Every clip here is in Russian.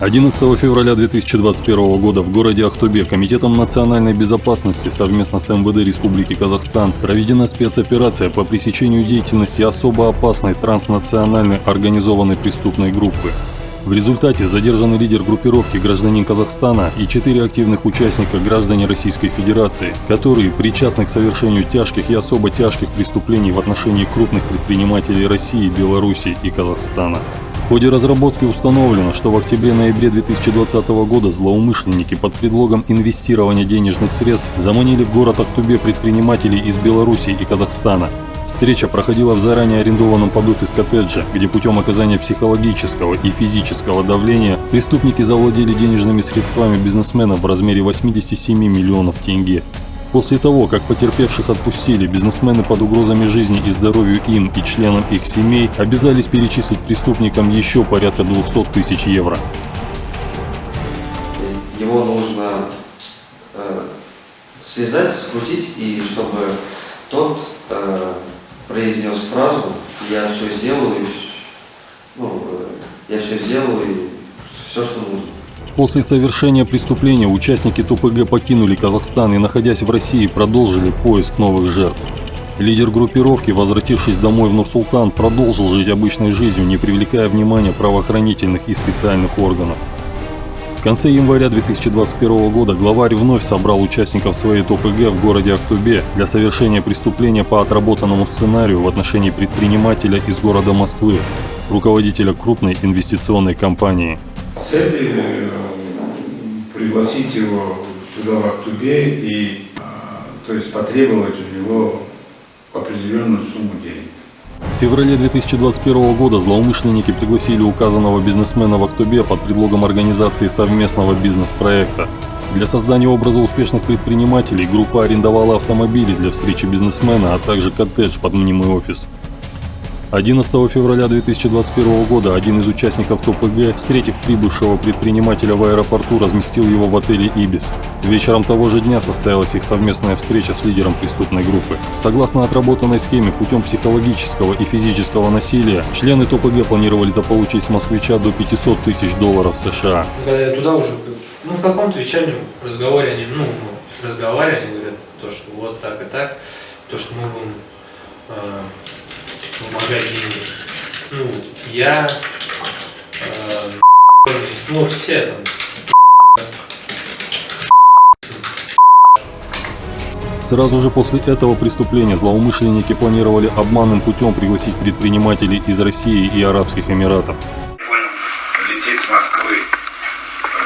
11 февраля 2021 года в городе Ахтубе Комитетом национальной безопасности совместно с МВД Республики Казахстан проведена спецоперация по пресечению деятельности особо опасной транснациональной организованной преступной группы. В результате задержаны лидер группировки гражданин Казахстана и 4 активных участника граждане Российской Федерации, которые причастны к совершению тяжких и особо тяжких преступлений в отношении крупных предпринимателей России, Беларуси и Казахстана. В ходе разработки установлено, что в октябре-ноябре 2020 года злоумышленники под предлогом инвестирования денежных средств заманили в город Ахтубе предпринимателей из Беларуси и Казахстана. Встреча проходила в заранее арендованном под офис коттедже, где путем оказания психологического и физического давления преступники завладели денежными средствами бизнесменов в размере 87 миллионов тенге. После того, как потерпевших отпустили, бизнесмены под угрозами жизни и здоровью им и членам их семей обязались перечислить преступникам еще порядка 200 тысяч евро. Его нужно связать, скрутить, и чтобы тот произнес фразу «я все сделаю, и все, что нужно». После совершения преступления участники ТОПГ покинули Казахстан и, находясь в России, продолжили поиск новых жертв. Лидер группировки, возвратившись домой в Нур-Султан, продолжил жить обычной жизнью, не привлекая внимания правоохранительных и специальных органов. В конце января 2021 года главарь вновь собрал участников своей ТОПГ в городе Ахтубе для совершения преступления по отработанному сценарию в отношении предпринимателя из города Москвы, руководителя крупной инвестиционной компании. Цель пригласить его сюда в Ахтубе и потребовать у него определенную сумму денег. В феврале 2021 года злоумышленники пригласили указанного бизнесмена в Ахтубе под предлогом организации совместного бизнес-проекта. Для создания образа успешных предпринимателей группа арендовала автомобили для встречи бизнесмена, а также коттедж под мнимый офис. 11 февраля 2021 года один из участников ТОПГ, встретив прибывшего предпринимателя в аэропорту, разместил его в отеле «Ибис». Вечером того же дня состоялась их совместная встреча с лидером преступной группы. Согласно отработанной схеме, путем психологического и физического насилия, члены ТОПГ планировали заполучить с москвича до $500 тысяч США. Когда я туда уже, в каком-то вечернем разговоре они говорят, то, что вот так и так, то, что мы будем помогать деньги. Все там. Сразу же после этого преступления злоумышленники планировали обманным путем пригласить предпринимателей из России и Арабских Эмиратов. Лететь с Москвы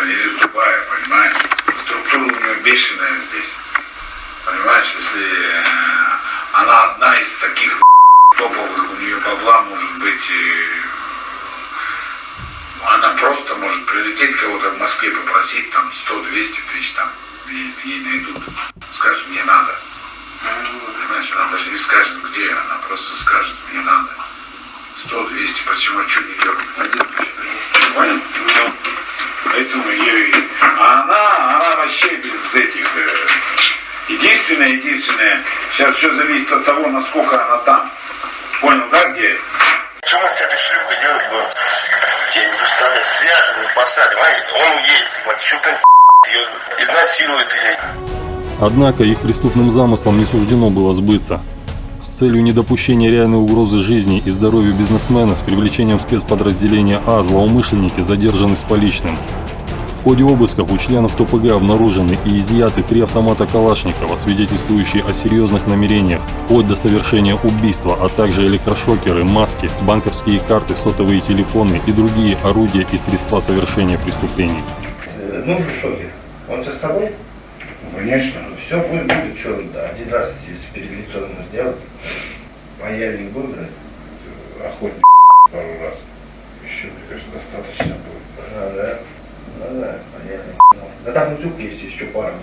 или из Дубая, понимаешь? Структура у нее бешеная здесь. Понимаешь, если она одна из таких топовых, у нее бабла может быть, она просто может прилететь кого-то в Москве попросить там 100-200 тысяч, там ей найдут, скажет мне надо. Понимаешь, она даже не скажет где, она просто скажет мне надо. 100-200, почему, что не дергать? Понял? Поэтому она вообще без этих. Единственное, сейчас все зависит от того, насколько она там. Понял, да, где? Что мы с этой шлюпкой делать будем? Деньги стали связаны, посадим, он уедет, что-то ее изнасилует или... Однако их преступным замыслам не суждено было сбыться. С целью недопущения реальной угрозы жизни и здоровью бизнесмена с привлечением спецподразделения А злоумышленники задержаны с поличным. В ходе обысков у членов ТОПГ обнаружены и изъяты 3 автомата Калашникова, свидетельствующие о серьезных намерениях, вплоть до совершения убийства, а также электрошокеры, маски, банковские карты, сотовые телефоны и другие орудия и средства совершения преступлений. Нужен шокер. Он со с тобой? Конечно. Все будет, что один раз, если перед лицом ему сделать, паяльник будет брать, охотник пару раз. Еще, мне кажется, достаточно будет. Да, понятно. Да там музыка есть еще пара.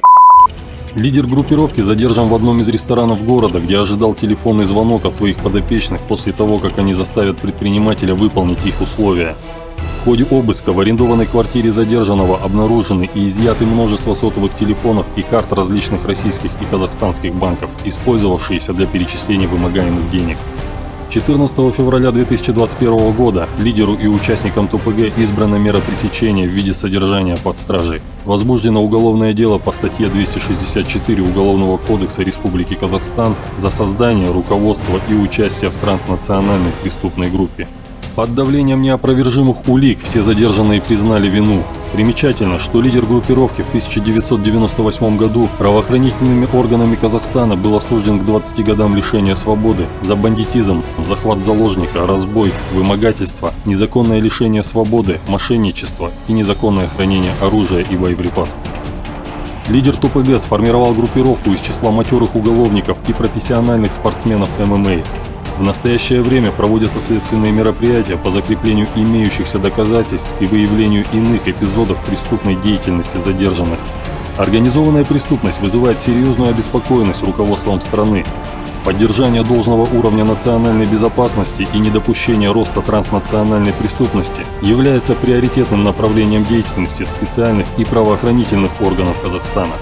Лидер группировки задержан в одном из ресторанов города, где ожидал телефонный звонок от своих подопечных после того, как они заставят предпринимателя выполнить их условия. В ходе обыска в арендованной квартире задержанного обнаружены и изъяты множество сотовых телефонов и карт различных российских и казахстанских банков, использовавшиеся для перечисления вымогаемых денег. 14 февраля 2021 года лидеру и участникам ТОПГ избрана мера пресечения в виде содержания под стражей. Возбуждено уголовное дело по статье 264 Уголовного кодекса Республики Казахстан за создание, руководство и участие в транснациональной преступной группе. Под давлением неопровержимых улик все задержанные признали вину. Примечательно, что лидер группировки в 1998 году правоохранительными органами Казахстана был осужден к 20 годам лишения свободы за бандитизм, захват заложника, разбой, вымогательство, незаконное лишение свободы, мошенничество и незаконное хранение оружия и боеприпасов. Лидер ТОПГ сформировал группировку из числа матерых уголовников и профессиональных спортсменов ММА. В настоящее время проводятся следственные мероприятия по закреплению имеющихся доказательств и выявлению иных эпизодов преступной деятельности задержанных. Организованная преступность вызывает серьезную обеспокоенность руководством страны. Поддержание должного уровня национальной безопасности и недопущение роста транснациональной преступности является приоритетным направлением деятельности специальных и правоохранительных органов Казахстана.